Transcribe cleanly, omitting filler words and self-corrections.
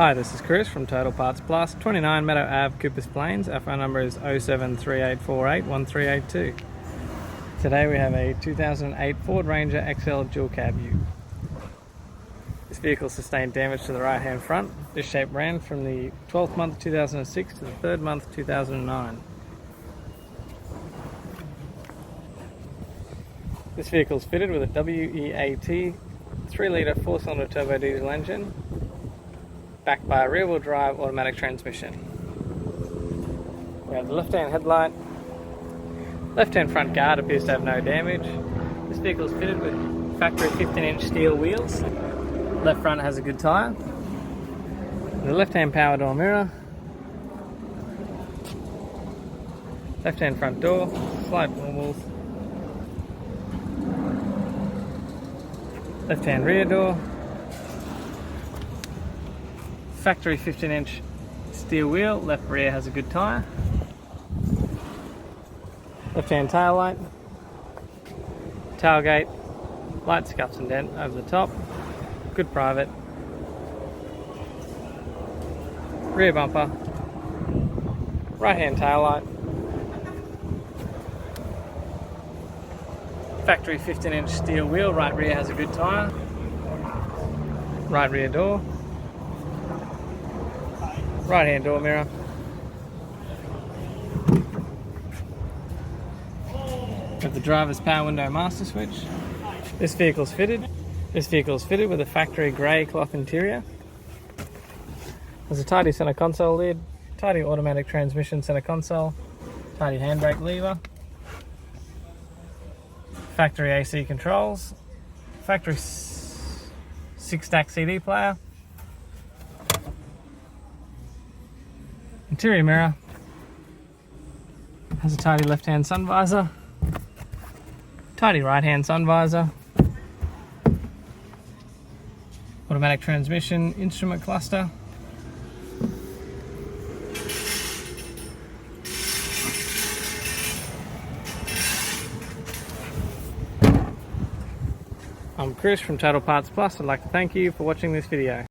Hi, this is Chris from Total Parts Plus, 29 Meadow Ave, Coopers Plains. Our phone number is 0738481382. Today we have a 2008 Ford Ranger XL dual cab ute. This vehicle sustained damage to the right hand front. This shape ran from the 12th month 2006 to the 3rd month 2009. This vehicle is fitted with a WEAT 3-litre 4-cylinder turbo diesel engine, backed by a rear-wheel drive automatic transmission. We have the left-hand headlight. Left-hand front guard appears to have no damage. This vehicle is fitted with factory 15-inch steel wheels. Left front has a good tyre. The left-hand power door mirror. Left-hand front door, slide wobbles. Left-hand rear door. Factory 15-inch steel wheel, left rear has a good tyre. Left-hand tail light. Tailgate, light scuffs and dent over the top. Good private. Rear bumper. Right-hand tail light. Factory 15-inch steel wheel, right rear has a good tyre. Right rear door. Right hand door mirror. With the driver's power window master switch. This vehicle is fitted with a factory grey cloth interior. There's a tidy centre console lid, tidy automatic transmission centre console, tidy handbrake lever, factory AC controls, factory 6-stack CD player, interior mirror, has a tidy left-hand sun visor, tidy right-hand sun visor, automatic transmission, instrument cluster, I'm Chris from Total Parts Plus. I'd like to thank you for watching this video.